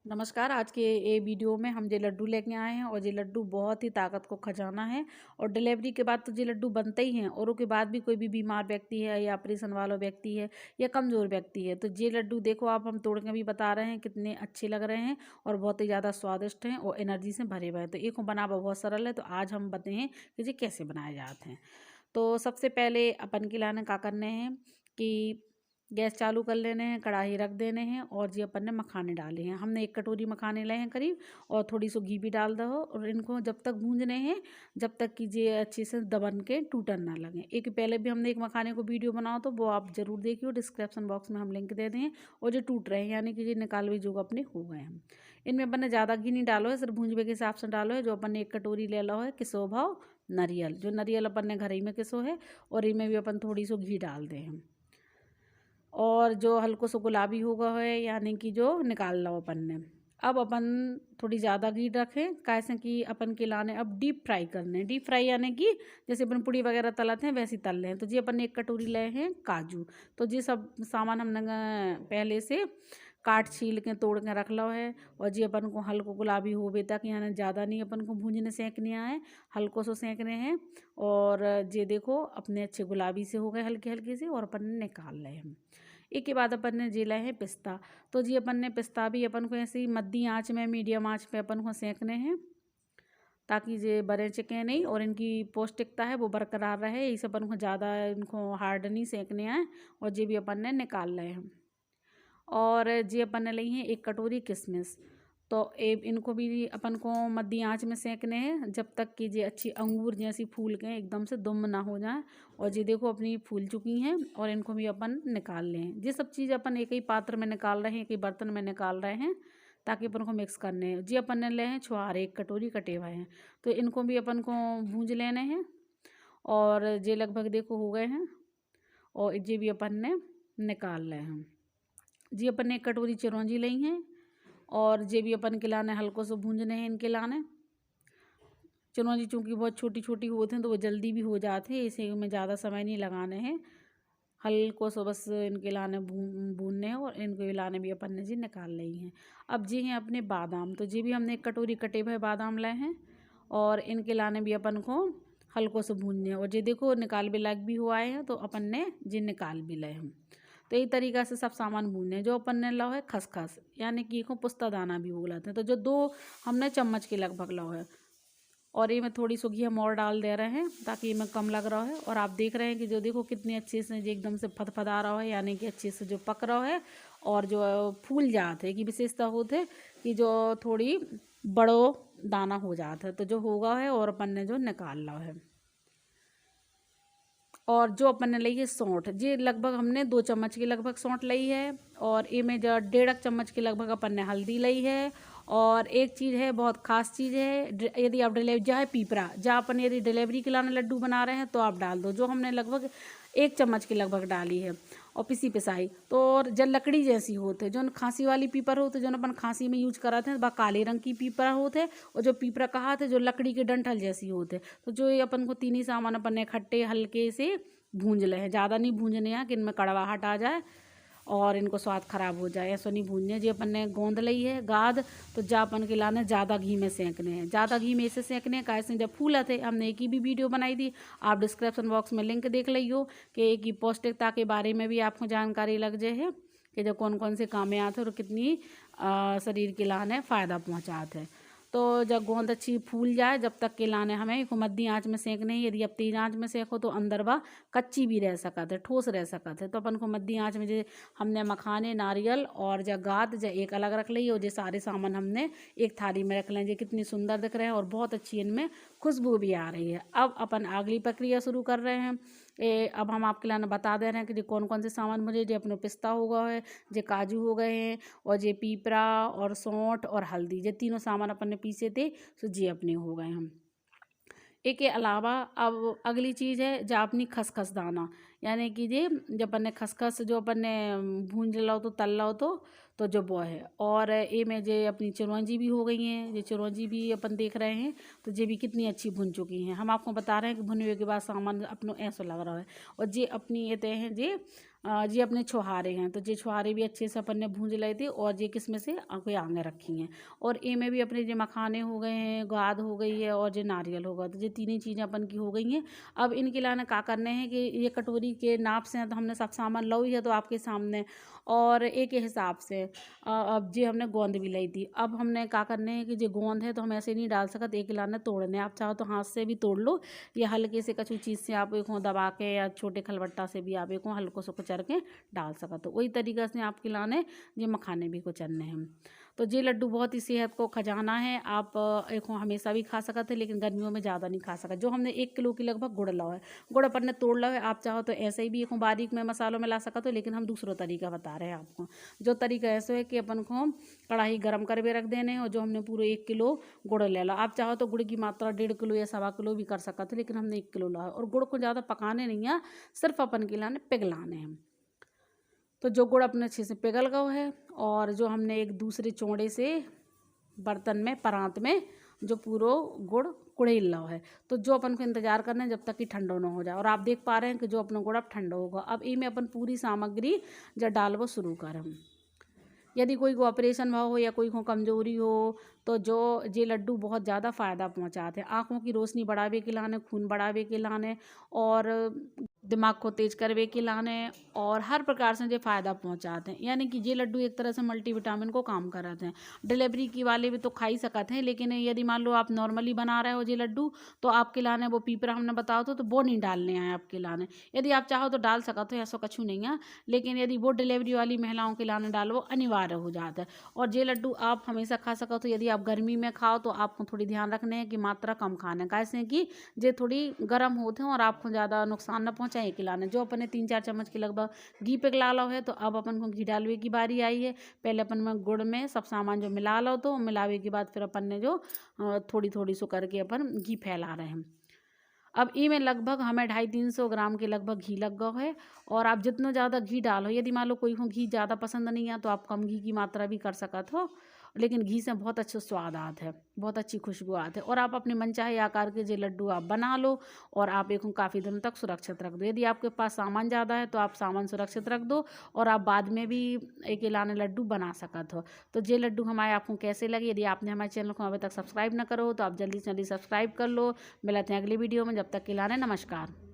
नमस्कार। आज के ये वीडियो में हम जे लड्डू लेके आए हैं और ये लड्डू बहुत ही ताकत को खजाना है। और डिलीवरी के बाद तो ये लड्डू बनते ही हैं और उसके बाद भी कोई भी बीमार व्यक्ति है या ऑपरेशन वाला व्यक्ति है या कमज़ोर व्यक्ति है तो ये लड्डू देखो आप, हम तोड़ के भी बता रहे हैं कितने अच्छे लग रहे हैं और बहुत ही ज़्यादा स्वादिष्ट हैं और एनर्जी से भरे हुए हैं। तो एक बनाना बहुत सरल है, तो आज हम बताएं कि ये कैसे बनाए जाते हैं। तो सबसे पहले अपन के लाने का करने हैं कि गैस चालू कर लेने हैं, कढ़ाई रख देने हैं और जी अपन ने मखाने डाले हैं। हमने 1 कटोरी मखाने लिए हैं करीब, और थोड़ी सी घी भी डाल दो और इनको जब तक भूंजने हैं जब तक कि ये अच्छे से दबन के टूटन ना लगे। एक पहले भी हमने एक मखाने को वीडियो बनाओ तो वो आप ज़रूर देखिए, डिस्क्रिप्शन बॉक्स में हम लिंक दे दें। और जो टूट रहे हैं यानी कि ये निकाल भी जो अपने हो गए हैं। इनमें अपन ने ज़्यादा घी नहीं डालो है, सिर्फ भूंजवे के हिसाब से डालो है। जो अपन ने 1 कटोरी ले लो है किसो भाव नारियल, जो नारियल अपन ने घर ही में किसो है, और इनमें भी अपन थोड़ी सी घी डाल दें हम। और जो हल्को सो गुलाबी होगा है यानी कि जो निकाल लो अपन ने। अब अपन थोड़ी ज़्यादा घी रखें, कैसे कि अपन के लाने अब डीप फ्राई करने। डीप फ्राई यानी कि जैसे अपन पूड़ी वगैरह तलाते हैं वैसे तल लें। तो जी अपन ने 1 कटोरी ले हैं काजू। तो जी सब सामान हमने पहले से काट छील के तोड़ के रख लो है। और जी अपन को हल्को गुलाबी हो बे तक, यानी ज़्यादा नहीं अपन को भूंजने सेंकने आए, हल्को सो सेंकने हैं। और ये देखो अपने अच्छे गुलाबी से हो गए हल्के हल्के से, और अपन ने निकाल रहे हैं। एक के बाद अपन ने जिला है पिस्ता। तो जी अपन ने पिस्ता भी अपन को ऐसे ही मद्दी आंच में, मीडियम आंच पे अपन को सेंकने हैं ताकि ये बड़े चिके नहीं और इनकी पौष्टिकता है वो बरकरार रहे। इस अपन को ज़्यादा इनको हार्ड नहीं सेंकने आए। और ये भी अपन ने निकाल रहे हैं। और ये अपन ने ली है 1 कटोरी किशमिश। तो इनको भी अपन को मध्य आंच में सेंकने हैं जब तक कि ये अच्छी अंगूर जैसी फूल के एकदम से दुम ना हो जाए। और ये देखो अपनी फूल चुकी हैं और इनको भी अपन निकाल लें। ये सब चीज़ अपन एक ही पात्र में निकाल रहे हैं, एक ही बर्तन में निकाल रहे हैं ताकि अपन को मिक्स करने हैं। जी अपन ने ले हैं छुहारे 1 कटोरी कटे हुए हैं, तो इनको भी अपन को भूंज लेने हैं। और ये लगभग देखो हो गए हैं और ये भी अपन ने निकाल रहे हैं। जी अपन ने 1 कटोरी चिरौंजी ली हैं और ये भी अपन के लाने हल्को से भूंजने हैं इनके लाने। चिरौंजी चूँकि बहुत छोटी छोटी होते हैं तो वो जल्दी भी हो जाते हैं, इसे में ज़्यादा समय नहीं लगाने हैं। हल्को से बस इनके लाने भूनने हैं और इनको भी लाने भी अपन ने जी निकाल ली हैं। अब जी हैं अपने बादाम। तो जी भी हमने 1 कटोरी कटे हुए बादाम लाए हैं और इनके लाने भी अपन को हल्को से भूनने हैं। और ये देखो निकाल भी लग भी हुआ है, तो अपन ने जी निकाल भी लाए हम। तो यही तरीक़ा से सब सामान भूनने हैं। जो अपन ने लाओ है खसखस, यानी कि इसको पुस्ता दाना भी बोलाते हैं। तो जो 2 हमने चम्मच के लगभग लाओ है, और ये मैं थोड़ी सी घी हम और डाल दे रहे हैं ताकि ये में कम लग रहा है। और आप देख रहे हैं कि जो देखो कितने अच्छे से जो एकदम से फदफदा रहा है, यानी कि अच्छे से जो पक रहा है और जो फूल जाते है। कि विशेषता होते है कि जो थोड़ी बड़ो दाना हो जाता है, तो जो होगा है और अपन ने जो निकाल ला है। और जो अपन ने ली है सौंठ, जी लगभग हमने 2 चम्मच की लगभग सौंठ ली है। और ये में जो 1.5 चम्मच की लगभग अपन ने हल्दी ली है। और एक चीज़ है, बहुत ख़ास चीज़ है, यदि आप डिलीवरी जो है पीपरा, जहाँ अपन यदि डिलीवरी के लाने लड्डू बना रहे हैं तो आप डाल दो। जो हमने लगभग 1 चम्मच की लगभग डाली है और पिसी पिसाई। तो और जब लकड़ी जैसी होते जो खांसी वाली पीपर होते, जो अपन खांसी में यूज कराते हैं, वह काले रंग की पीपरा होते। और जो पीपरा कहा थे जो लकड़ी के डंठल जैसी होते। तो जो ये अपन को तीन ही सामान अपन ने इकट्ठे हल्के से भूंज ले हैं, ज़्यादा नहीं भूंजने हैं कि इनमें कड़वाहट आ जाए और इनको स्वाद खराब हो जाए, ऐसा नहीं भूनने। जो अपन ने गोंद ली है गाद, तो जा अपन के लाने ज़्यादा घी में सेंकने हैं। ज़्यादा घी में ऐसे सेंकने हैं कैसे, जब फूला थे हमने एक ही भी वीडियो बनाई थी, आप डिस्क्रिप्शन बॉक्स में लिंक देख लियो कि एक ही पौष्टिकता के बारे में भी आपको जानकारी लग जाए है कि जो कौन कौन से काम में आते हैं और कितनी शरीर के लाने फ़ायदा पहुँचाते हैं। तो जब गोंद अच्छी फूल जाए जब तक के लाने हमें को मध्य आँच में सेंकने हैं। यदि आप तेज आँच में सेंको तो अंदर वह कच्ची भी रह सकत है, ठोस रह सकत है। तो अपन को मध्य आँच में जो हमने मखाने, नारियल और जब गाद जो एक अलग रख ली, और जो सारे सामान हमने एक थाली में रख लें। जो कितनी सुंदर दिख रहे हैं और बहुत अच्छी इनमें खुशबू भी आ रही है। अब अपन अगली प्रक्रिया शुरू कर रहे हैं। अब हम आपके लिए बता दे रहे हैं कि जो कौन कौन से सामान मुझे, जो अपने पिस्ता होगा है, जो काजू हो गए हैं, और ये पीपरा और सौंठ और हल्दी, ये तीनों सामान अपन ने पीसे थे, तो ये अपने हो गए हम। एक के अलावा अब अगली चीज़ है जो अपनी खसखस दाना, यानी कि ये जब अपन ने खसखस जो अपन ने भूंज लो तो तल लो तो जो वो है। और ये में जो अपनी चिरौंजी भी हो गई हैं, ये चिरौंजी भी अपन देख रहे हैं, तो ये भी कितनी अच्छी भुन चुकी हैं। हम आपको बता रहे हैं कि भुने हुए के बाद सामान अपनों ऐसा लग रहा है। और ये अपनी ये हैं ये ये अपने छुहारे हैं, तो ये छुहारे भी अच्छे से अपन ने भूंज लिए थे और ये किस में से कोई आगे रखी हैं। और ए में भी अपने ये मखाने हो गए हैं, गाद हो गई है और ये नारियल होगा, तो ये तीन ही चीज़ें अपन की हो गई हैं। अब इनके लाने क्या करने हैं कि ये कटोरी के नाप से हैं, तो हमने सब सामान लो ही है तो आपके सामने, और एक के हिसाब से अब ये हमने गोंद भी ली थी। अब हमने क्या करने हैं कि जो गोंद है तो हम ऐसे नहीं डाल सकते, एक लाने तोड़ने, आप चाहो तो हाथ से भी तोड़ लो या हल्के से कछु चीज़ से आप एक दबा के या छोटे खलबट्टा से भी आप एक हल्को से कुचर के डाल सकते, तो वही तरीक़े से आपके लाने ये मखाने भी कुचरने हैं। तो ये लड्डू बहुत ही सेहत को खजाना है, आप एक हमेशा भी खा सकते हैं, लेकिन गर्मियों में ज़्यादा नहीं खा सकते। जो हमने 1 किलो की लगभग गुड़ लाओ है, गुड़ अपन ने तोड़ लो है, आप चाहो तो ऐसे ही भी एक बारीक में मसालों में ला सकते हो, लेकिन हम दूसरा तरीका बता रहे हैं आपको। जो तरीका ऐसा है कि अपन को कढ़ाई गर्म करके रख देने हैं और जो हमने पूरे 1 किलो गुड़ ले लो, आप चाहो तो गुड़ की मात्रा 1.5 किलो या 1.25 किलो भी कर सकते हो, लेकिन हमने 1 किलो लाया और गुड़ को ज़्यादा पकाने नहीं है, सिर्फ अपन के लाने पिघलाने हैं। तो जो गुड़ अपने अच्छे से पिघल गया है और जो हमने एक दूसरे चौड़े से बर्तन में परात में जो पूरा गुड़ कुड़ेल लो है, तो जो अपन को इंतजार करना है जब तक कि ठंडो ना हो जाए। और आप देख पा रहे हैं कि जो अपना गुड़ अब ठंडा होगा। अब इनमें अपन पूरी सामग्री जब डालबो शुरू करें। यदि कोई को ऑपरेशन हुआ हो या कोई को कमजोरी हो तो जो ये लड्डू बहुत ज़्यादा फ़ायदा पहुंचाते हैं, आँखों की रोशनी बढ़ावे के लाने, खून बढ़ावे के लाने और दिमाग को तेज करवे के लाने और हर प्रकार से ये फ़ायदा पहुंचाते हैं। यानी कि ये लड्डू एक तरह से मल्टीविटामिन को काम कराते हैं। डिलीवरी की वाले भी तो खा ही सकते हैं, लेकिन यदि मान लो आप नॉर्मली बना रहे हो ये लड्डू तो आपके लाने वो पीपरा हमने बताओ तो वो नहीं डालने हैं आपके लाने। यदि आप चाहो तो डाल सकते हो, ऐसा कछु नहीं है, लेकिन यदि वो डिलीवरी वाली महिलाओं के लाने डालो वो अनिवार्य हो जाता है। और ये लड्डू आप हमेशा खा सको, तो यदि आप गर्मी में खाओ तो आपको थोड़ी ध्यान रखने हैं कि मात्रा कम खाना है, कैसे कि ये थोड़ी गर्म होते हैं और आपको ज़्यादा नुकसान न पहुँचाए के लाने। जो अपने 3-4 चम्मच के लगभग घी पिघला लो है, तो अब अपन को घी डालवे की बारी आई है। पहले अपन में गुड़ में सब सामान जो मिला लो, तो मिलावे के बाद फिर अपन ने जो थोड़ी थोड़ी सो करके अपन घी फैला रहे हैं। अब ई में लगभग हमें 250-300 ग्राम के लगभग घी लग गया है। और आप जितना ज़्यादा घी डालो, यदि मान लो कोई को घी ज़्यादा पसंद नहीं है तो आप कम घी की मात्रा भी कर सकते हो, लेकिन घी से बहुत अच्छा स्वाद आता है, बहुत अच्छी खुशबू आती है। और आप अपने मनचाहे आकार के जो लड्डू आप बना लो और आप एक काफ़ी दिनों तक सुरक्षित रख दो। यदि आपके पास सामान ज़्यादा है तो आप सामान सुरक्षित रख दो और आप बाद में भी एक लाने लड्डू बना सकते हो। तो ये लड्डू हमारे आपको कैसे लगे, यदि आपने हमारे चैनल को अभी तक सब्सक्राइब ना करो तो आप जल्दी से जल्दी सब्सक्राइब कर लो। मिलते हैं अगली वीडियो में, जब तक के लाने नमस्कार।